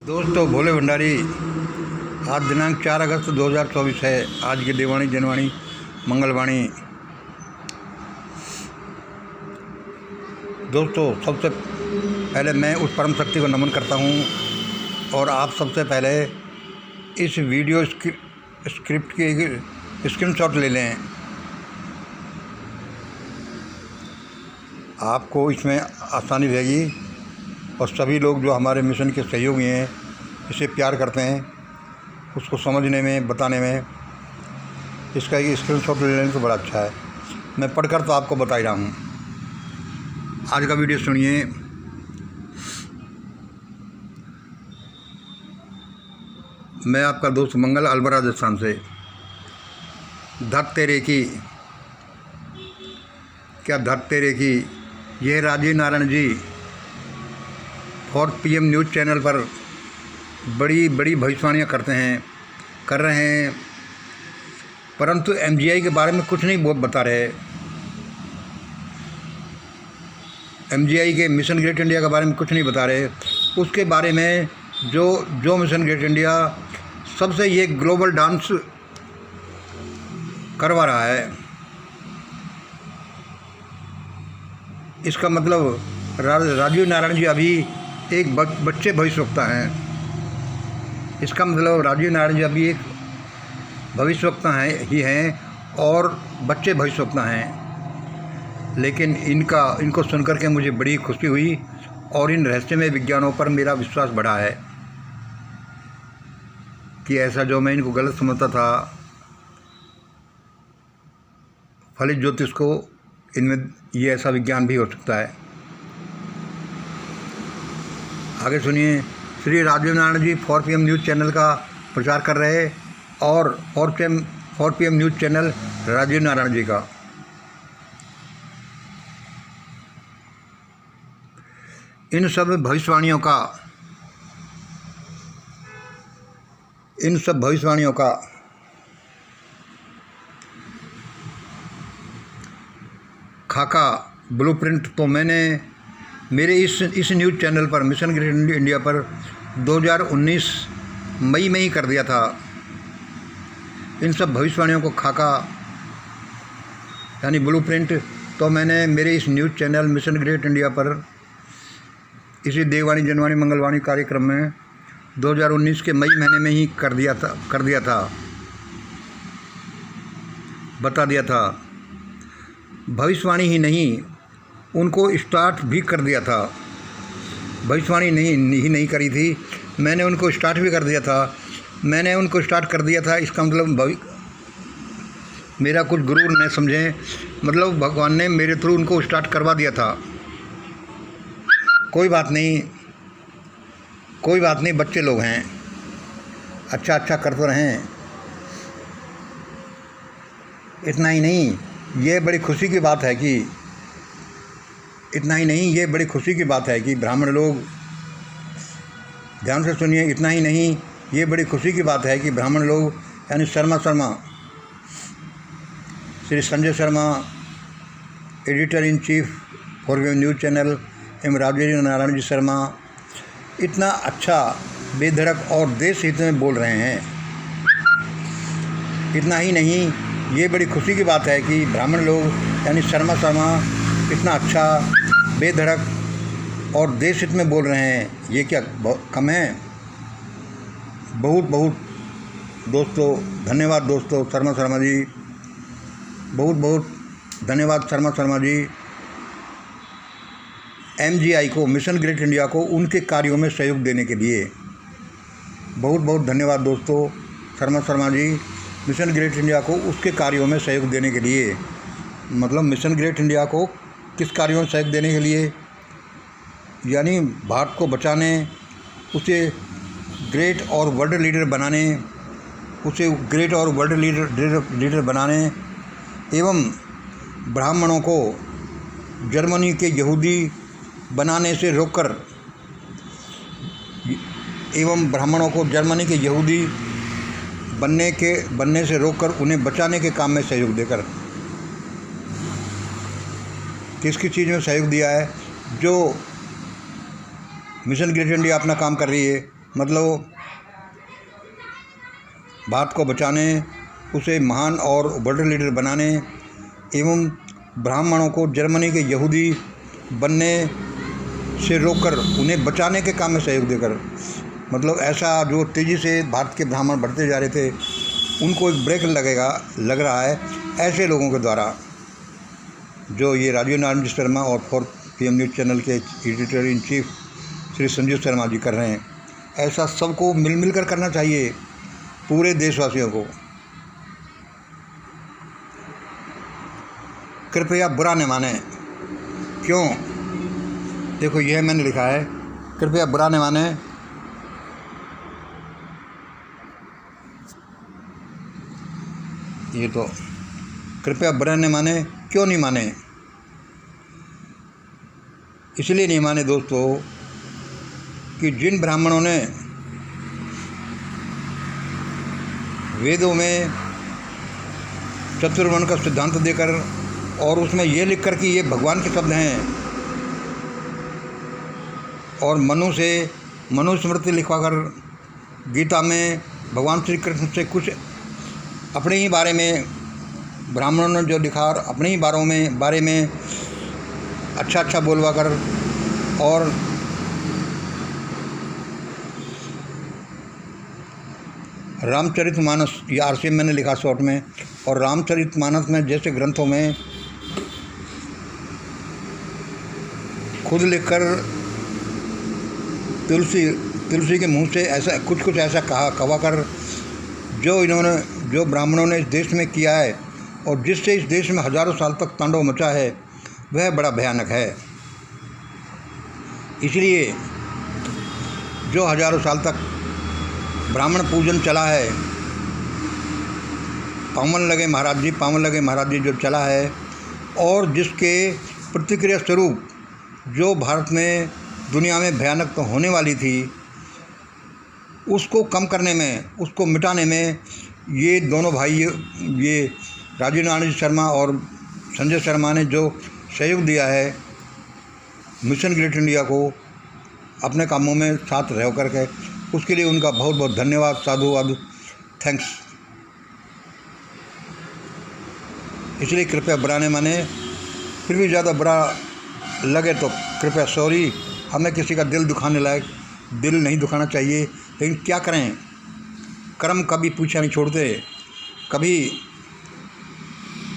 दोस्तों, भोले भंडारी। आज दिनांक 4 अगस्त 2024 है। आज की देवाणी जनवाणी मंगलवाणी। दोस्तों, सबसे पहले मैं उस परम शक्ति को नमन करता हूं और आप सबसे पहले इस वीडियो स्क्रिप्ट की स्क्रीनशॉट ले लें। आपको इसमें आसानी रहेगी और सभी लोग जो हमारे मिशन के सहयोगी हैं, इसे प्यार करते हैं, उसको समझने में, बताने में इसका एक स्क्रीनशॉट ले लेने तो बड़ा अच्छा है। मैं पढ़कर तो आपको बता ही रहा हूँ। आज का वीडियो सुनिए। मैं आपका दोस्त मंगल, अलवर, राजस्थान से। धत तेरे की, क्या धत तेरे की। यह Rajiv Narayan ji 4 PM news channel पर बड़ी बड़ी भविष्यवाणियाँ कर रहे हैं, परंतु MGI के बारे में कुछ नहीं बता रहे। MGI के मिशन ग्रेट इंडिया के बारे में कुछ नहीं बता रहे। उसके बारे में जो मिशन ग्रेट इंडिया सबसे ये ग्लोबल डांस करवा रहा है, इसका मतलब राजीव नारायण जी अभी एक बच्चे भविष्यवक्ता हैं। इसका मतलब राजीव नारायण जी अभी एक भविष्यवक्ता हैं और बच्चे भविष्यवक्ता हैं। लेकिन इनको सुनकर के मुझे बड़ी खुशी हुई और इन रहस्यमय विज्ञानों पर मेरा विश्वास बढ़ा है कि ऐसा जो मैं इनको गलत समझता था, फलित ज्योतिष को, इनमें ये ऐसा विज्ञान भी हो सकता है। आगे सुनिए। Shri Rajeev Narayan ji 4 PM news channel का प्रचार कर रहे और 4 PM news channel Rajeev Narayan ji का। इन सब भविष्यवाणियों का खाका ब्लूप्रिंट तो मैंने मेरे इस न्यूज़ चैनल पर, मिशन ग्रेट इंडिया पर 2019 मई में ही कर दिया था। इन सब भविष्यवाणियों को खाका यानी ब्लूप्रिंट तो मैंने मेरे इस news channel mission great India पर इसी देववाणी जनवाणी मंगलवाणी कार्यक्रम में 2019 के मई महीने में ही कर दिया था, बता दिया था। भविष्यवाणी ही नहीं, उनको स्टार्ट भी कर दिया था। भविष्यवाणी नहीं करी थी, मैंने उनको स्टार्ट भी कर दिया था। इसका मतलब मेरा कुछ गुरु न समझें, मतलब भगवान ने मेरे थ्रू उनको स्टार्ट करवा दिया था। कोई बात नहीं, बच्चे लोग हैं, अच्छा कर तो रहें। इतना ही नहीं, ये बड़ी खुशी की बात है कि ब्राह्मण लोग, ध्यान से सुनिए, इतना ही नहीं, ये बड़ी खुशी की बात है कि ब्राह्मण लोग यानी Sharma Shri Sanjay Sharma, editor in chief 4 PM news channel, एवं राजीव नारायण जी शर्मा इतना अच्छा, बेधड़क और देश हित में बोल रहे हैं। इतना ही नहीं, ये बड़ी खुशी की बात है कि ब्राह्मण लोग यानी शर्मा इतना अच्छा, बेधड़क और देश हित में बोल रहे हैं। ये क्या कम है? बहुत दोस्तों, धन्यवाद दोस्तों शर्मा जी, बहुत धन्यवाद शर्मा जी। MGI को, मिशन ग्रेट इंडिया को उनके कार्यों में सहयोग देने के लिए बहुत धन्यवाद दोस्तों Sharma ji. Mission great India को उसके कार्यों में सहयोग देने के लिए, मतलब मिशन ग्रेट इंडिया को किस कार्यों में सहयोग देने के लिए, यानी भारत को बचाने, उसे ग्रेट और वर्ल्ड लीडर बनाने, एवं ब्राह्मणों को जर्मनी के यहूदी बनने से रोककर उन्हें बचाने के काम में सहयोग देकर। किसकी चीज़ में सहयोग दिया है? जो मिशन ग्रेट इंडिया अपना काम कर रही है, मतलब भारत को बचाने, उसे महान और वर्ल्ड लीडर बनाने एवं ब्राह्मणों को जर्मनी के यहूदी बनने से रोककर उन्हें बचाने के काम में सहयोग देकर, मतलब ऐसा जो तेज़ी से भारत के ब्राह्मण बढ़ते जा रहे थे उनको एक ब्रेक लग रहा है ऐसे लोगों के द्वारा, जो ये राजीव नारायण जी शर्मा और 4 PM न्यूज़ चैनल के editor in chief Shri Sanjeev Sharma ji कर रहे हैं। ऐसा सबको मिल कर करना चाहिए, पूरे देशवासियों को। कृपया बुरा न माने। क्यों? देखो यह मैंने लिखा है, कृपया बुरा न माने। ये तो कृपया बुरा न माने। क्यों नहीं माने? इसलिए नहीं माने दोस्तों कि जिन ब्राह्मणों ने वेदों में चतुर्वर्ण का सिद्धांत देकर और उसमें ये लिख कर कि ये भगवान के शब्द हैं और मनुस्मृति लिखवाकर गीता में भगवान श्री कृष्ण से कुछ अपने ही बारे में ब्राह्मणों ने जो लिखा और अपने ही बारे में अच्छा बोलवा कर और रामचरितमानस, ये RCM मैंने लिखा शॉर्ट में, और रामचरितमानस में जैसे ग्रंथों में खुद लिखकर तुलसी के मुंह से ऐसा कुछ ऐसा कहा कर जो ब्राह्मणों ने इस देश में किया है और जिससे इस देश में हजारों साल तक तांडव मचा है, वह बड़ा भयानक है। इसलिए जो हजारों साल तक ब्राह्मण पूजन चला है, पावन लगे महाराज जी जो चला है, और जिसके प्रतिक्रिया स्वरूप जो भारत में दुनिया में भयानक तो होने वाली थी, उसको कम करने में, उसको मिटाने में ये दोनों भाई, ये राजीव नारायण शर्मा और संजय शर्मा ने जो सहयोग दिया है मिशन ग्रेट इंडिया को अपने कामों में साथ रह करके, उसके लिए उनका बहुत बहुत धन्यवाद, साधुवाद, थैंक्स। इसलिए कृपया बुरा न माने। फिर भी ज़्यादा बुरा लगे तो कृपया सॉरी। हमें किसी का दिल दुखाने लायक दिल नहीं दुखाना चाहिए, लेकिन क्या करें, कर्म कभी पीछा नहीं छोड़ते। कभी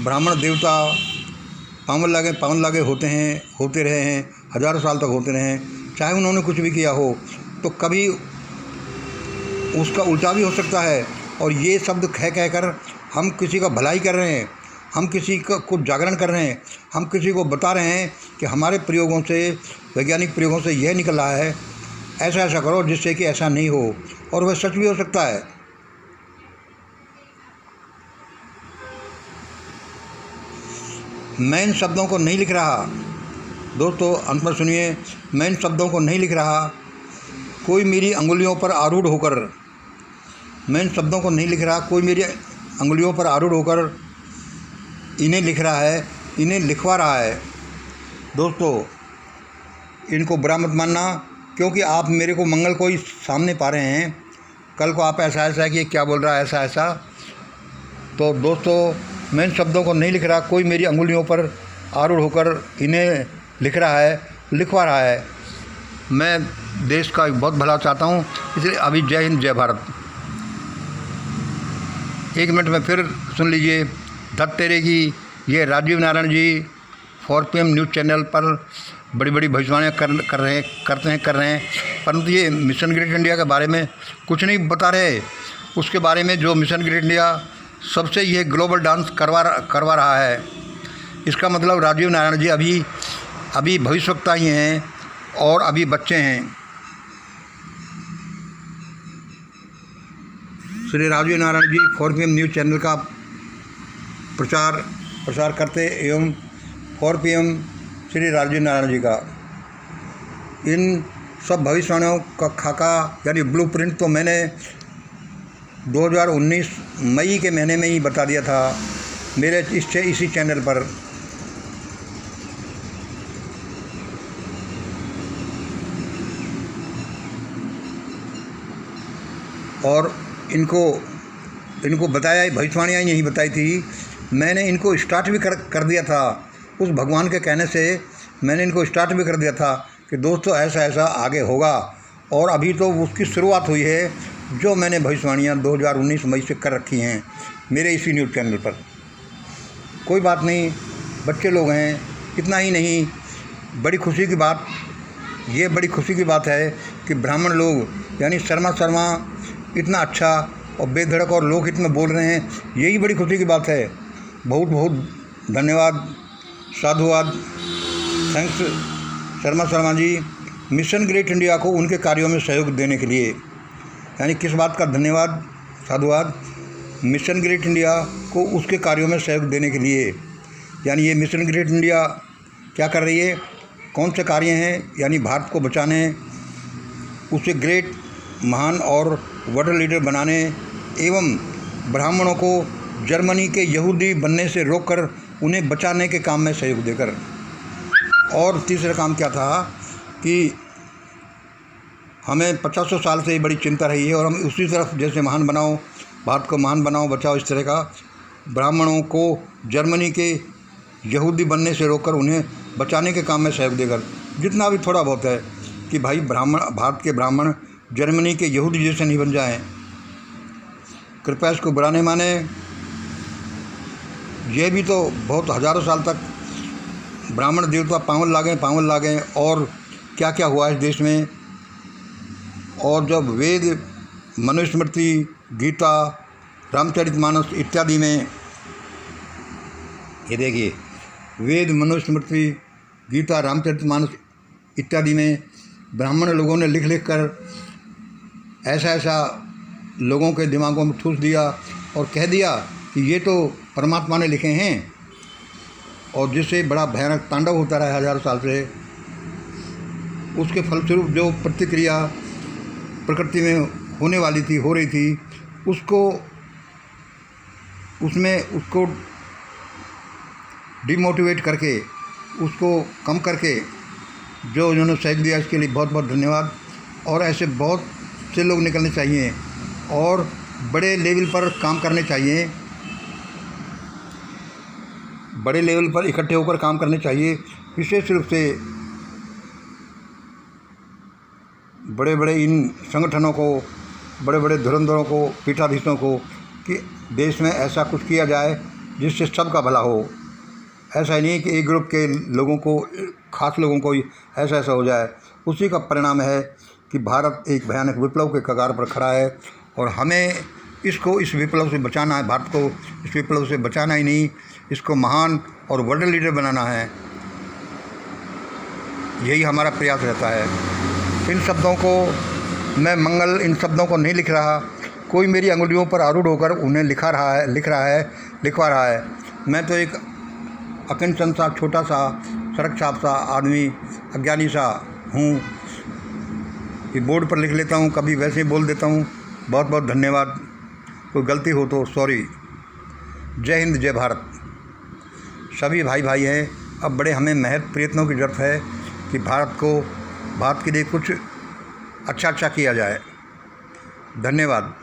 ब्राह्मण देवता पावन लागे होते रहे हैं, हजारों साल तक होते रहे हैं, चाहे उन्होंने कुछ भी किया हो, तो कभी उसका उल्टा भी हो सकता है। और ये शब्द कह कर हम किसी का भलाई कर रहे हैं, हम किसी का कुछ जागरण कर रहे हैं, हम किसी को बता रहे हैं कि हमारे प्रयोगों से, वैज्ञानिक प्रयोगों से यह निकल रहा है, ऐसा करो जिससे कि ऐसा नहीं हो, और वह सच भी हो सकता है। मैं इन शब्दों को नहीं लिख रहा दोस्तों, अंत में सुनिए, मैं इन शब्दों को नहीं लिख रहा, कोई मेरी अंगुलियों पर आरूढ़ होकर, मैं इन शब्दों को नहीं लिख रहा, कोई मेरी अंगुलियों पर आरूढ़ होकर इन्हें लिख रहा है, इन्हें लिखवा रहा है। दोस्तों इनको बुरा मत मानना, क्योंकि आप मेरे को मंगल को ही सामने पा रहे हैं, कल को आप ऐसा कि क्या बोल रहा है ऐसा। तो दोस्तों मैं इन शब्दों को नहीं लिख रहा, कोई मेरी अंगुलियों पर आरूढ़ होकर इन्हें लिख रहा है, लिखवा रहा है। मैं देश का बहुत भला चाहता हूँ, इसलिए अभी जय हिंद, जय भारत। 1 मिनट में फिर सुन लीजिए, धत तेरे की। ये Rajiv Narayan ji 4 PM news channel पर बड़ी बड़ी भविष्यवाणियाँ कर रहे हैं, परंतु ये मिशन ग्रेट इंडिया के बारे में कुछ नहीं बता रहे। उसके बारे में जो मिशन ग्रेट इंडिया सबसे ये ग्लोबल डांस करवा रहा है, इसका मतलब राजीव नारायण जी अभी भविष्यवक्ता ही हैं और अभी बच्चे हैं। Shri Rajeev Narayan ji 4 PM news channel का प्रचार करते एवं 4 PM श्री राजीव नारायण जी का इन सब भविष्यवाणियों का खाका यानी ब्लूप्रिंट तो मैंने 2019 मई के महीने में ही बता दिया था मेरे इसी चैनल पर। और इनको बताया, भविष्यवाणियाँ नहीं बताई थी। मैंने इनको स्टार्ट भी कर दिया था, उस भगवान के कहने से मैंने इनको स्टार्ट भी कर दिया था कि दोस्तों ऐसा ऐसा आगे होगा। और अभी तो उसकी शुरुआत हुई है, जो मैंने भविष्यवाणियाँ 2019 मई से कर रखी हैं मेरे इसी न्यूज़ चैनल पर। कोई बात नहीं, बच्चे लोग हैं, इतना ही नहीं, बड़ी खुशी की बात है कि ब्राह्मण लोग यानी शर्मा इतना अच्छा और बेधड़क और लोकहित में बोल रहे हैं, यही बड़ी खुशी की बात है। बहुत बहुत धन्यवाद, साधुवाद, thanks Sharma ji, mission great India को उनके कार्यों में सहयोग देने के लिए। यानी किस बात का धन्यवाद, साधुवाद? मिशन ग्रेट इंडिया को उसके कार्यों में सहयोग देने के लिए। यानी ये मिशन ग्रेट इंडिया क्या कर रही है, कौन से कार्य हैं? यानी भारत को बचाने, उसे ग्रेट, महान और वर्ल्ड लीडर बनाने एवं ब्राह्मणों को जर्मनी के यहूदी बनने से रोककर उन्हें बचाने के काम में सहयोग देकर। और तीसरा काम क्या था कि हमें 500 साल से बड़ी चिंता रही है और हम उसी तरफ जैसे महान बनाओ, भारत को महान बनाओ, बचाओ, इस तरह का ब्राह्मणों को जर्मनी के यहूदी बनने से रोककर उन्हें बचाने के काम में सहयोग देकर जितना भी थोड़ा बहुत है कि भाई भारत के ब्राह्मण जर्मनी के यहूदी जैसे नहीं बन जाएं। कृपया इसको बुरा नहीं माने। ये भी तो बहुत हज़ारों साल तक ब्राह्मण देवता पावन लागे और क्या क्या हुआ इस देश में। और जब वेद, मनुस्मृति, गीता, रामचरितमानस इत्यादि में, ये देखिए, वेद, मनुस्मृति, गीता, रामचरितमानस इत्यादि में ब्राह्मण लोगों ने लिख कर ऐसा लोगों के दिमागों में ठूस दिया और कह दिया कि ये तो परमात्मा ने लिखे हैं, और जिससे बड़ा भयानक तांडव होता रहा हज़ारों साल से। उसके फलस्वरूप जो प्रतिक्रिया प्रकृति में होने वाली थी, हो रही थी, उसको डिमोटिवेट करके, उसको कम करके जो उन्होंने सहयोग दिया, इसके लिए बहुत बहुत धन्यवाद। और ऐसे बहुत से लोग निकलने चाहिए और बड़े लेवल पर काम करने चाहिए, बड़े लेवल पर इकट्ठे होकर काम करने चाहिए। विशेष रूप से बड़े बड़े इन संगठनों को, बड़े बड़े धुरंधरों को, पीठाधीशों को, कि देश में ऐसा कुछ किया जाए जिससे सबका भला हो। ऐसा ही नहीं कि एक ग्रुप के लोगों को, खास लोगों को ही ऐसा हो जाए। उसी का परिणाम है कि भारत एक भयानक विप्लव के कगार पर खड़ा है और हमें इस विप्लव से बचाना है। भारत को इस विप्लव से बचाना ही नहीं, इसको महान और वर्ल्ड लीडर बनाना है। यही हमारा प्रयास रहता है। इन शब्दों को मैं इन शब्दों को नहीं लिख रहा, कोई मेरी अंगुलियों पर आरूढ़ होकर उन्हें लिखवा रहा है। मैं तो एक अकिंचन सा, छोटा सा, सड़क छाप सा आदमी, अज्ञानी सा हूँ। ये बोर्ड पर लिख लेता हूँ, कभी वैसे ही बोल देता हूँ। बहुत बहुत धन्यवाद। कोई गलती हो तो सॉरी। जय हिंद, जय भारत। सभी भाई हैं। अब बड़े हमें महत्व प्रयत्नों की ज़रूरत है कि भारत के लिए कुछ अच्छा किया जाए। धन्यवाद।